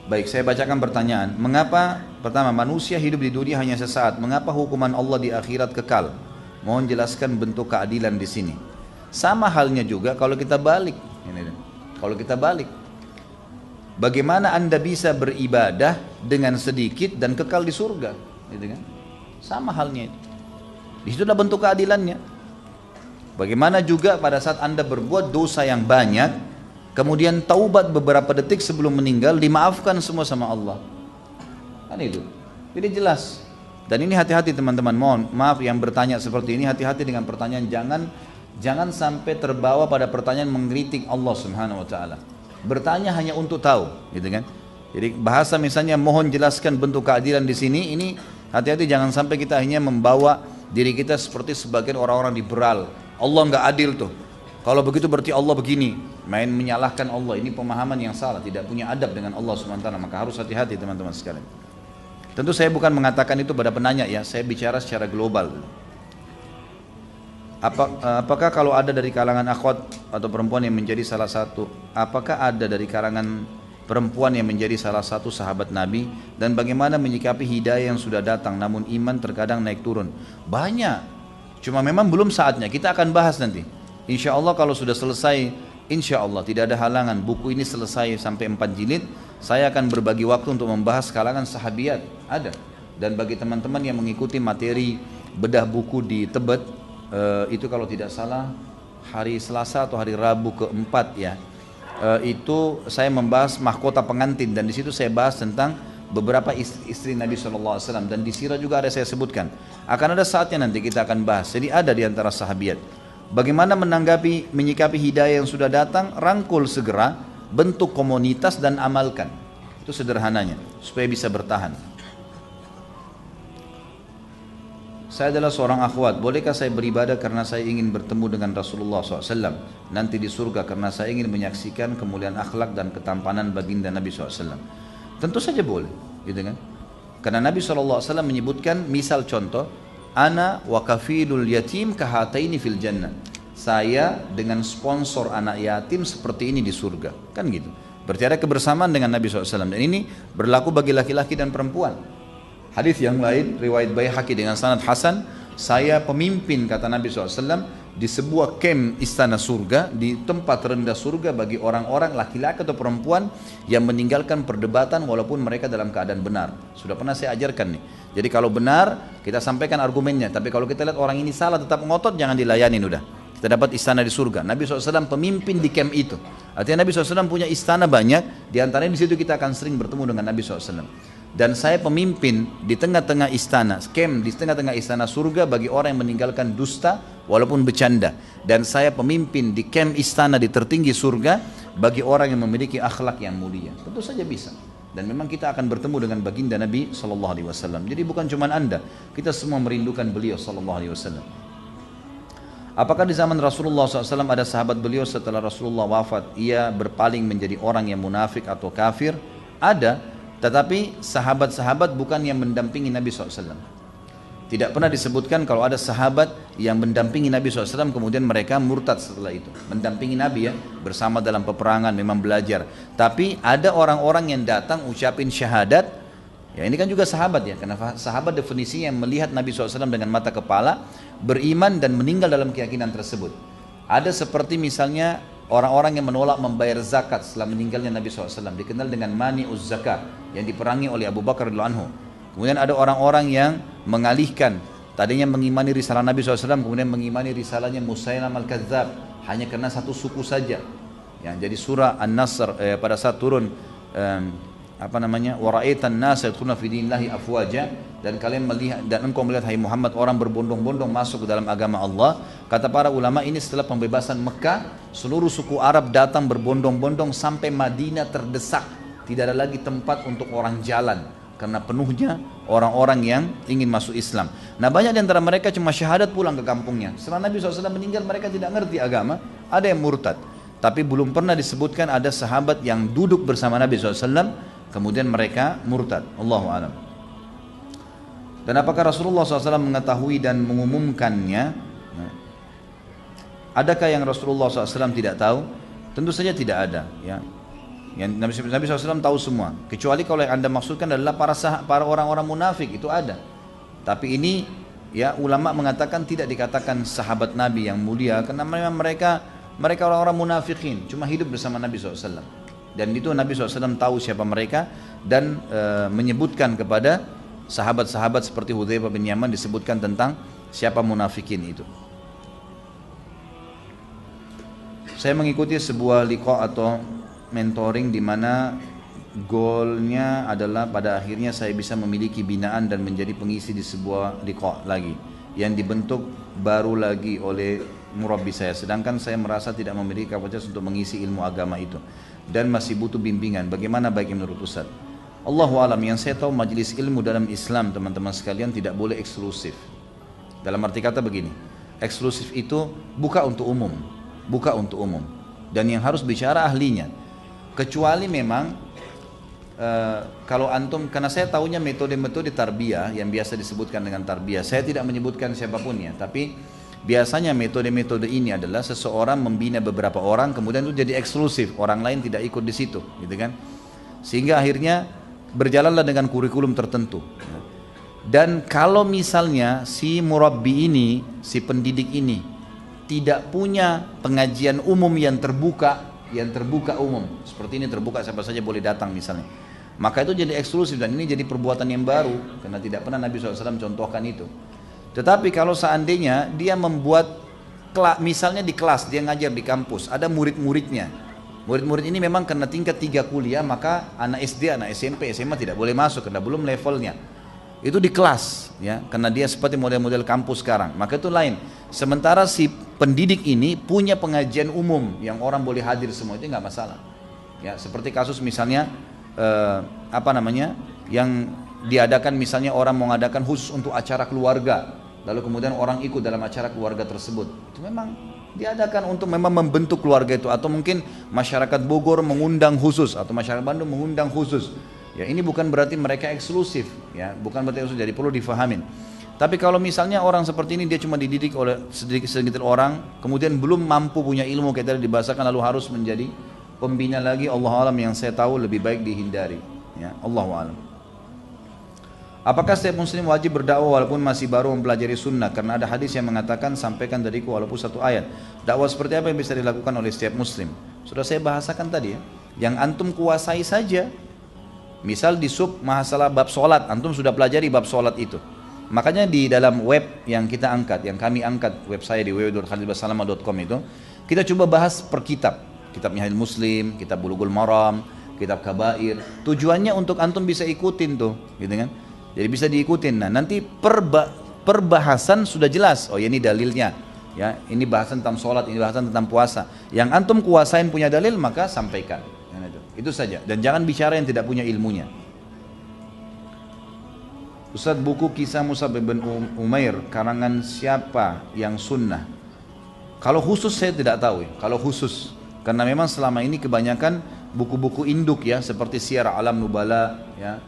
Baik, saya bacakan pertanyaan. Mengapa, pertama, manusia hidup di dunia hanya sesaat? Mengapa hukuman Allah di akhirat kekal? Mohon jelaskan bentuk keadilan di sini. Sama halnya juga kalau kita balik. Kalau kita balik, bagaimana Anda bisa beribadah dengan sedikit dan kekal di surga? Gitu kan? Sama halnya itu. Di situ ada bentuk keadilannya. Bagaimana juga pada saat Anda berbuat dosa yang banyak, kemudian taubat beberapa detik sebelum meninggal, dimaafkan semua sama Allah. Kan itu. Jadi jelas. Dan ini hati-hati teman-teman, mohon maaf yang bertanya seperti ini, hati-hati dengan pertanyaan, jangan sampai terbawa pada pertanyaan mengkritik Allah Subhanahu wa taala. Bertanya hanya untuk tahu, gitu kan? Jadi bahasa misalnya mohon jelaskan bentuk keadilan di sini, ini hati-hati jangan sampai kita hanya membawa diri kita seperti sebagian orang-orang liberal. Allah nggak adil tuh. Kalau begitu berarti Allah begini, main menyalahkan Allah. Ini pemahaman yang salah, tidak punya adab dengan Allah SWT. Maka harus hati-hati teman-teman sekalian. Tentu saya bukan mengatakan itu pada penanya ya, saya bicara secara global. Apakah kalau ada dari kalangan akhwat atau perempuan yang menjadi salah satu, apakah ada dari kalangan perempuan yang menjadi salah satu sahabat Nabi, dan bagaimana menyikapi hidayah yang sudah datang namun iman terkadang naik turun? Banyak, cuma memang belum saatnya, kita akan bahas nanti. Insya Allah kalau sudah selesai, insya Allah tidak ada halangan, buku ini selesai sampai 4 jilid, saya akan berbagi waktu untuk membahas kalangan sahabiat, ada. Dan bagi teman-teman yang mengikuti materi bedah buku di Tebet, itu kalau tidak salah hari Selasa atau hari Rabu keempat ya, itu saya membahas mahkota pengantin, dan di situ saya bahas tentang beberapa istri Nabi SAW, dan di sirah juga ada saya sebutkan. Akan ada saatnya nanti kita akan bahas. Jadi ada di antara sahabiat. Bagaimana menyikapi hidayah yang sudah datang? Rangkul segera, bentuk komunitas dan amalkan. Itu sederhananya, supaya bisa bertahan. Saya adalah seorang akhwat, bolehkah saya beribadah karena saya ingin bertemu dengan Rasulullah SAW nanti di surga, karena saya ingin menyaksikan kemuliaan akhlak dan ketampanan baginda Nabi SAW? Tentu saja boleh, gitu kan? Karena Nabi SAW menyebutkan, misal contoh, ana wa kafilul yatim kahataini fil jannah. Saya dengan sponsor anak yatim seperti ini di surga, kan gitu. Berarti ada kebersamaan dengan Nabi SAW, dan ini berlaku bagi laki-laki dan perempuan. Hadis yang lain riwayat Baihaqi dengan sanad hasan, saya pemimpin kata Nabi SAW di sebuah kem istana surga, di tempat rendah surga bagi orang-orang laki-laki atau perempuan yang meninggalkan perdebatan walaupun mereka dalam keadaan benar. Sudah pernah saya ajarkan nih. Jadi kalau benar kita sampaikan argumennya, tapi kalau kita lihat orang ini salah tetap ngotot, jangan dilayanin udah. Kita dapat istana di surga. Nabi SAW pemimpin di kem itu. Artinya Nabi SAW punya istana banyak, di antaranya di situ kita akan sering bertemu dengan Nabi SAW. Dan saya pemimpin di tengah-tengah istana, kem di tengah-tengah istana surga bagi orang yang meninggalkan dusta walaupun bercanda. Dan saya pemimpin di kem istana di tertinggi surga bagi orang yang memiliki akhlak yang mulia. Tentu saja bisa. Dan memang kita akan bertemu dengan baginda Nabi SAW. Jadi bukan cuma Anda, kita semua merindukan beliau SAW. Apakah di zaman Rasulullah SAW ada sahabat beliau setelah Rasulullah wafat, ia berpaling menjadi orang yang munafik atau kafir? Ada. Tetapi sahabat-sahabat bukan yang mendampingi Nabi SAW. Tidak pernah disebutkan kalau ada sahabat yang mendampingi Nabi SAW kemudian mereka murtad setelah itu. Mendampingi Nabi ya, bersama dalam peperangan, memang belajar. Tapi ada orang-orang yang datang ucapin syahadat. Ya ini kan juga sahabat ya, karena sahabat definisinya yang melihat Nabi SAW dengan mata kepala, beriman dan meninggal dalam keyakinan tersebut. Ada seperti misalnya orang-orang yang menolak membayar zakat setelah meninggalnya Nabi SAW, dikenal dengan mani'uz zakat, yang diperangi oleh Abu Bakar radhiyallahu anhu. Kemudian ada orang-orang yang mengalihkan, tadinya mengimani risalah Nabi SAW, kemudian mengimani risalahnya Musailam al-Kadzab, hanya karena satu suku saja. Yang jadi surah An-Nasr pada saat turun waraitan nasa yadkhuluna fi dinillahi afwaja, dan kalian melihat, dan engkau melihat hai Muhammad orang berbondong-bondong masuk ke dalam agama Allah. Kata para ulama, ini setelah pembebasan Mekah, seluruh suku Arab datang berbondong-bondong sampai Madinah terdesak, tidak ada lagi tempat untuk orang jalan karena penuhnya orang-orang yang ingin masuk Islam. Nah banyak di antara mereka cuma syahadat pulang ke kampungnya. Setelah Nabi SAW meninggal mereka tidak ngerti agama, ada yang murtad. Tapi belum pernah disebutkan ada sahabat yang duduk bersama Nabi SAW kemudian mereka murtad. Allahu a'lam. Dan apakah Rasulullah SAW mengetahui dan mengumumkannya? Adakah yang Rasulullah SAW tidak tahu? Tentu saja tidak ada. Ya. Yang Nabi SAW tahu semua. Kecuali kalau yang Anda maksudkan adalah para orang-orang munafik, itu ada. Tapi ini ya ulama mengatakan tidak dikatakan sahabat Nabi yang mulia, karena memang mereka orang-orang munafikin, cuma hidup bersama Nabi SAW. Dan itu Nabi SAW tahu siapa mereka dan menyebutkan kepada sahabat-sahabat seperti Hudzaifah bin Yaman, disebutkan tentang siapa munafikin itu. Saya mengikuti sebuah liqa atau mentoring di mana goalnya adalah pada akhirnya saya bisa memiliki binaan dan menjadi pengisi di sebuah liqa lagi yang dibentuk baru lagi oleh murabbi saya, sedangkan saya merasa tidak memiliki kapasitas untuk mengisi ilmu agama itu dan masih butuh bimbingan. Bagaimana baiknya menurut Ustaz? Allahu alam. Yang saya tahu majelis ilmu dalam Islam teman-teman sekalian tidak boleh eksklusif. Dalam arti kata begini, eksklusif itu buka untuk umum, dan yang harus bicara ahlinya. Kecuali memang kalau antum, karena saya tahunya metode-metode tarbiyah yang biasa disebutkan dengan tarbiyah, saya tidak menyebutkan siapapun ya, tapi biasanya metode-metode ini adalah seseorang membina beberapa orang, kemudian itu jadi eksklusif, orang lain tidak ikut di situ, gitu kan? Sehingga akhirnya berjalanlah dengan kurikulum tertentu. Dan kalau misalnya si murabbi ini, si pendidik ini tidak punya pengajian umum yang terbuka umum, seperti ini terbuka siapa saja boleh datang misalnya, maka itu jadi eksklusif dan ini jadi perbuatan yang baru karena tidak pernah Nabi SAW contohkan itu. Tetapi kalau seandainya dia membuat misalnya di kelas, dia ngajar di kampus, ada murid-muridnya, murid-murid ini memang karena tingkat 3 kuliah, maka anak SD, anak SMP, SMA tidak boleh masuk karena belum levelnya. Itu di kelas ya, karena dia seperti model-model kampus sekarang, maka itu lain. Sementara si pendidik ini punya pengajian umum yang orang boleh hadir semua, itu nggak masalah ya. Seperti kasus misalnya yang diadakan, misalnya orang mau mengadakan khusus untuk acara keluarga, lalu kemudian orang ikut dalam acara keluarga tersebut, itu memang diadakan untuk memang membentuk keluarga itu. Atau mungkin masyarakat Bogor mengundang khusus atau masyarakat Bandung mengundang khusus. Ya, ini bukan berarti mereka eksklusif, ya, bukan berarti eksklusif, jadi perlu difahamin. Tapi kalau misalnya orang seperti ini dia cuma dididik oleh sedikit orang, kemudian belum mampu punya ilmu kayak tadi dibahasakan, lalu harus menjadi pembina lagi, Allah alam, yang saya tahu lebih baik dihindari. Ya, Allah alam. Apakah setiap muslim wajib berdakwah walaupun masih baru mempelajari sunnah? Karena ada hadis yang mengatakan sampaikan dariku walaupun 1 ayat. Dakwah seperti apa yang bisa dilakukan oleh setiap muslim? Sudah saya bahasakan tadi ya. Yang antum kuasai saja. Misal di sub masalah bab sholat, antum sudah pelajari bab sholat itu. Makanya di dalam web yang kita angkat, yang kami angkat, web saya di www.khalilbasalamah.com itu, kita coba bahas per kitab. Kitab Minhajul Muslim, kitab Bulughul Maram, kitab Kabair. Tujuannya untuk antum bisa ikutin tuh, gitu kan? Jadi bisa diikutin. Nah, nanti per bahasan sudah jelas. Oh ya, ini dalilnya. Ya, ini bahasan tentang sholat, ini bahasan tentang puasa. Yang antum kuasain punya dalil, maka sampaikan. Itu saja, dan jangan bicara yang tidak punya ilmunya. Ustaz, buku kisah Mus'ab bin Umair karangan siapa yang sunnah? Kalau khusus saya tidak tahu ya, kalau khusus, karena memang selama ini kebanyakan buku-buku induk ya, seperti Syiar Alam Nubala ya,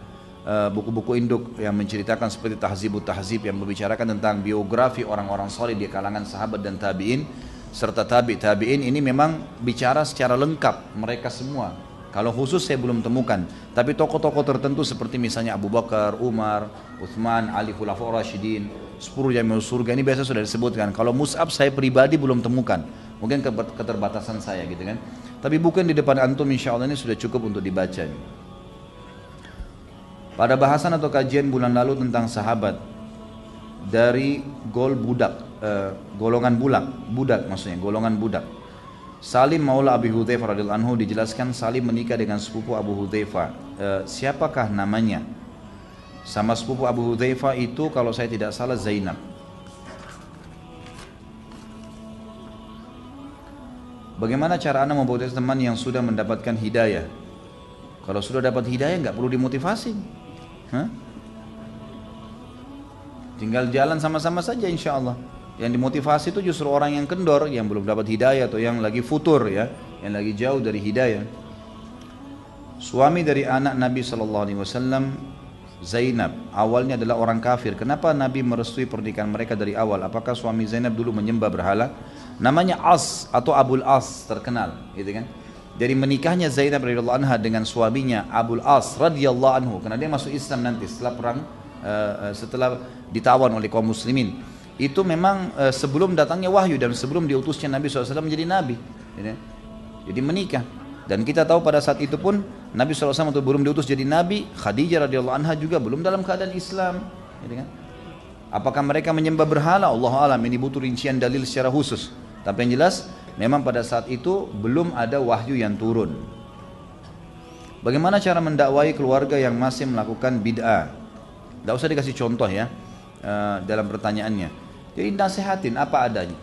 buku-buku induk yang menceritakan seperti Tahzibut Tahzib yang membicarakan tentang biografi orang-orang saleh di kalangan sahabat dan tabi'in serta tabi'in, ini memang bicara secara lengkap mereka semua. Kalau khusus saya belum temukan, tapi tokoh-tokoh tertentu seperti misalnya Abu Bakar, Umar, Uthman, Ali Khulafaur Rasyidin, 10 Jamiul Surga, ini biasa sudah disebutkan. Kalau Mus'ab saya pribadi belum temukan, mungkin keterbatasan saya gitu kan. Tapi bukan di depan antum, insya Allah ini sudah cukup untuk dibaca. Pada bahasan atau kajian bulan lalu tentang sahabat dari golongan budak. Salim Maula Abi Hudzaifah radhiyallahu anhu dijelaskan Salim menikah dengan sepupu Abu Hudzaifah. Siapakah namanya? Sama sepupu Abu Hudzaifah itu kalau saya tidak salah Zainab. Bagaimana cara Anda membuat teman yang sudah mendapatkan hidayah? Kalau sudah dapat hidayah nggak perlu dimotivasi. Tinggal jalan sama-sama saja insya Allah. Yang dimotivasi itu justru orang yang kendor, yang belum dapat hidayah atau yang lagi futur ya, yang lagi jauh dari hidayah. Suami dari anak Nabi SAW, Zainab, awalnya adalah orang kafir. Kenapa Nabi merestui pernikahan mereka dari awal? Apakah suami Zainab dulu menyembah berhala? Namanya As atau Abul As, terkenal, gitu kan? dari menikahnya Zainab radhiyallahu anha dengan suaminya Abul As radhiyallahu anhu, karena dia masuk Islam nanti setelah perang, setelah ditawan oleh kaum muslimin. Itu memang sebelum datangnya wahyu dan sebelum diutusnya Nabi SAW menjadi nabi, jadi menikah. Dan kita tahu pada saat itu pun Nabi SAW itu belum diutus jadi nabi, Khadijah radhiyallahu anha juga belum dalam keadaan Islam, Apakah mereka menyembah berhala? Allahu alam, ini butuh rincian dalil secara khusus. Tapi yang jelas memang pada saat itu belum ada wahyu yang turun. Bagaimana cara mendakwai keluarga yang masih melakukan bid'ah? Tidak usah dikasih contoh ya dalam pertanyaannya. Jadi nasihatin apa adanya.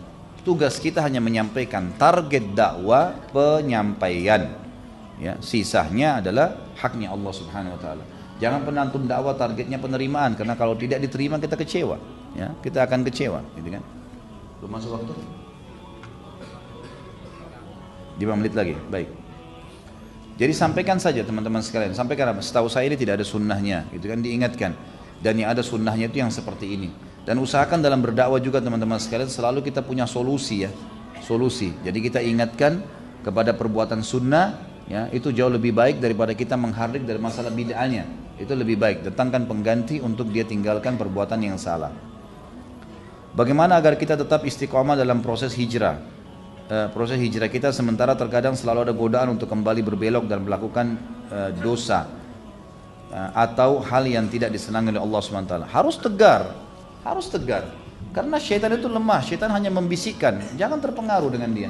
Tugas kita hanya menyampaikan, target dakwah penyampaian. Ya, sisanya adalah haknya Allah Subhanahu Wa Taala. Jangan pernah antum dakwah targetnya penerimaan, karena kalau tidak diterima kita kecewa. Ya, kita akan kecewa, gitu kan? Belum masuk waktu? 5 menit lagi, baik. Jadi sampaikan saja teman-teman sekalian, sampaikan apa? Setahu saya ini tidak ada sunnahnya, gitu kan, diingatkan. Dan yang ada sunnahnya itu yang seperti ini. Dan usahakan dalam berdakwah juga teman-teman sekalian selalu kita punya solusi ya, solusi. Jadi kita ingatkan kepada perbuatan sunnah, ya itu jauh lebih baik daripada kita menghardik dari masalah bid'ahnya. Itu lebih baik. Datangkan pengganti untuk dia tinggalkan perbuatan yang salah. Bagaimana agar kita tetap istiqomah dalam proses hijrah? Proses hijrah kita sementara terkadang selalu ada godaan untuk kembali berbelok dan melakukan dosa atau hal yang tidak disenangi oleh Allah SWT. Harus tegar, karena syaitan itu lemah. Syaitan hanya membisikkan, jangan terpengaruh dengan dia.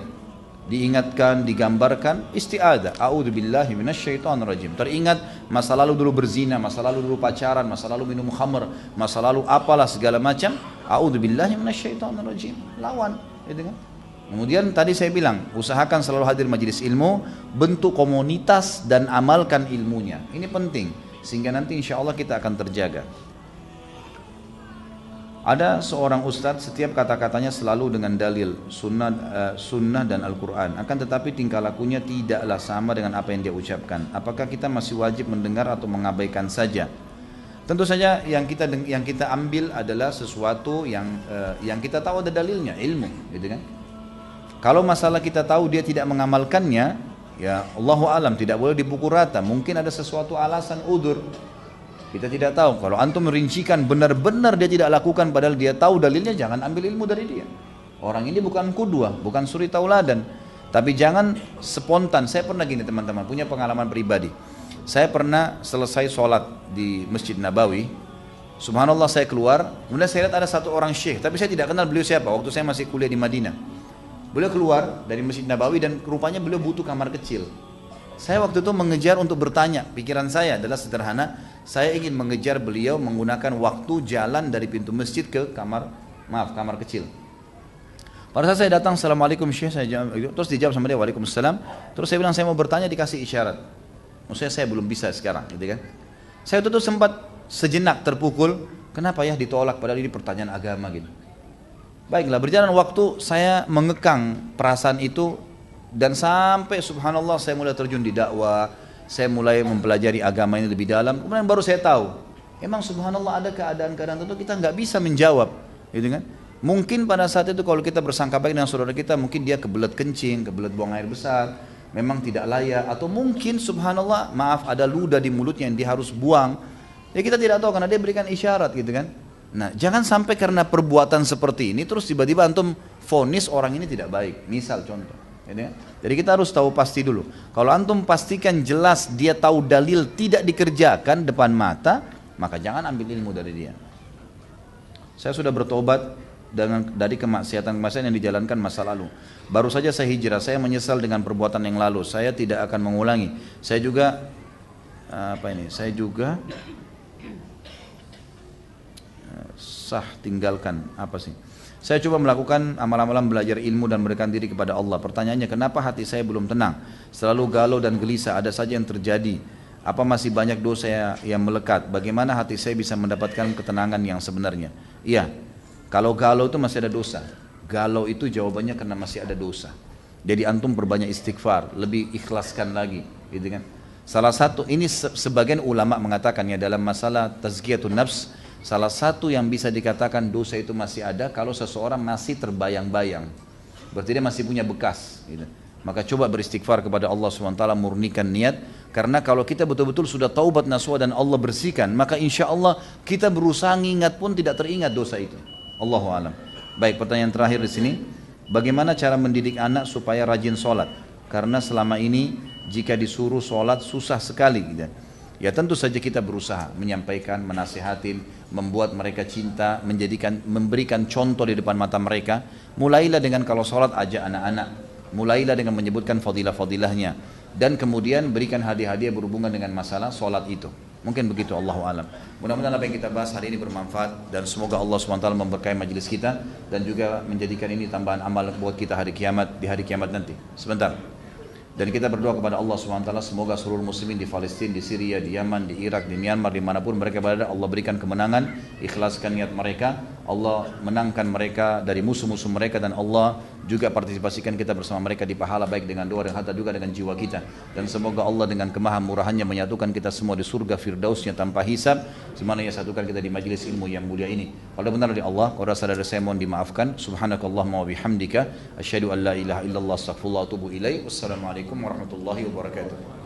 Diingatkan, digambarkan, isti'adah, a'udzubillahi minasyaitonirrajim. Teringat masa lalu dulu berzina, masa lalu dulu pacaran, masa lalu minum khamr, masa lalu apalah segala macam, a'udzubillahi minasyaitonirrajim. Lawan, gitu kan? Kemudian tadi saya bilang, usahakan selalu hadir majelis ilmu, bentuk komunitas dan amalkan ilmunya. Ini penting, sehingga nanti insya Allah kita akan terjaga. Ada seorang ustadz, setiap kata-katanya selalu dengan dalil sunnah dan Al-Quran. Akan tetapi tingkah lakunya tidaklah sama dengan apa yang dia ucapkan. Apakah kita masih wajib mendengar atau mengabaikan saja? Tentu saja yang kita ambil adalah sesuatu yang kita tahu ada dalilnya, ilmu, gitu kan? Kalau masalah kita tahu dia tidak mengamalkannya, ya Allahu alam, tidak boleh dipukul rata. Mungkin ada sesuatu alasan udzur. Kita tidak tahu. Kalau antum merincikan benar-benar dia tidak lakukan padahal dia tahu dalilnya, jangan ambil ilmu dari dia. Orang ini bukan qudwah, bukan suri tauladan. Tapi jangan spontan. Saya pernah gini teman-teman, punya pengalaman pribadi. Saya pernah selesai sholat di Masjid Nabawi. Subhanallah, saya keluar, kemudian saya lihat ada satu orang syekh, tapi saya tidak kenal beliau siapa. Waktu saya masih kuliah di Madinah. Beliau keluar dari Masjid Nabawi dan rupanya beliau butuh kamar kecil. Saya waktu itu mengejar untuk bertanya. Pikiran saya adalah sederhana. Saya ingin mengejar beliau menggunakan waktu jalan dari pintu masjid ke kamar kecil. Pada saat saya datang, Assalamualaikum Syekh, saya jawab, terus dijawab sama dia, Waalaikumsalam. Terus saya bilang saya mau bertanya, dikasih isyarat. Maksudnya saya belum bisa sekarang, gitu kan? Saya waktu itu sempat sejenak terpukul. Kenapa ya ditolak padahal ini pertanyaan agama gitu. Baiklah, berjalan waktu saya mengekang perasaan itu. Dan sampai subhanallah saya mulai terjun di dakwah, saya mulai mempelajari agama ini lebih dalam. Kemudian baru saya tahu, emang subhanallah ada keadaan-keadaan tentu kita nggak bisa menjawab, gitu kan? Mungkin pada saat itu kalau kita bersangka baik dengan saudara kita, mungkin dia kebelet kencing, kebelet buang air besar, memang tidak layak, atau mungkin subhanallah maaf ada ludah di mulutnya yang dia harus buang. Ya kita tidak tahu karena dia berikan isyarat, gitu kan? Nah, jangan sampai karena perbuatan seperti ini terus tiba-tiba antum vonis orang ini tidak baik. Misal contoh. Jadi kita harus tahu pasti dulu. Dari antum pastikan jelas dia tahu dalil tidak dikerjakan depan mata, maka jangan ambil ilmu dari dia. Saya sudah bertobat dari kemaksiatan-kemaksiatan yang dijalankan masa lalu. Baru saja saya hijrah, saya menyesal dengan perbuatan yang lalu. Saya tidak akan mengulangi. Saya juga tinggalkan Saya coba melakukan amal-amalan belajar ilmu dan memberikan diri kepada Allah. Pertanyaannya, kenapa hati saya belum tenang? Selalu galau dan gelisah, ada saja yang terjadi. Apa masih banyak dosa yang melekat? Bagaimana hati saya bisa mendapatkan ketenangan yang sebenarnya? Iya, kalau galau itu masih ada dosa. Galau itu jawabannya karena masih ada dosa. Jadi antum berbanyak istighfar, lebih ikhlaskan lagi, gitu kan? Salah satu, ini sebagian ulama mengatakannya dalam masalah tazkiyatun nafs, salah satu yang bisa dikatakan dosa itu masih ada kalau seseorang masih terbayang-bayang. Berarti dia masih punya bekas, gitu. Maka coba beristighfar kepada Allah SWT, murnikan niat. Karena kalau kita betul-betul sudah taubat nasuha dan Allah bersihkan, maka insya Allah kita berusaha ngingat pun tidak teringat dosa itu. Allahu a'lam. Baik, pertanyaan terakhir di sini. Bagaimana cara mendidik anak supaya rajin sholat? Karena selama ini jika disuruh sholat susah sekali gitu. Ya tentu saja kita berusaha menyampaikan, menasihatin, membuat mereka cinta, memberikan contoh di depan mata mereka. Mulailah dengan kalau sholat ajak anak-anak, mulailah dengan menyebutkan fadilah-fadilahnya, dan kemudian berikan hadiah-hadiah berhubungan dengan masalah sholat itu. Mungkin begitu, Allahu a'lam. Mudah-mudahan apa yang kita bahas hari ini bermanfaat, dan semoga Allah SWT memberkahi majelis kita dan juga menjadikan ini tambahan amal buat kita di hari kiamat nanti. Sebentar. Dan kita berdoa kepada Allah SWT, semoga seluruh muslimin di Palestina, di Syria, di Yaman, di Irak, di Myanmar, dimanapun mereka berada, Allah berikan kemenangan, ikhlaskan niat mereka, Allah menangkan mereka dari musuh-musuh mereka, dan Allah juga partisipasikan kita bersama mereka di pahala, baik dengan doa dan harta, juga dengan jiwa kita. Dan semoga Allah dengan kemahamurahannya menyatukan kita semua di surga firdausnya tanpa hisab, semana ia satukan kita di majlis ilmu yang mulia ini. Kalau benar dari Allah, kalau rasa dari saya mohon dimaafkan. Subhanakallahumma wa bihamdika, asyhadu an la ilaha illallah, astaghfirullah wa atubu ilaih. Wassalamualaikum warahmatullahi wabarakatuh.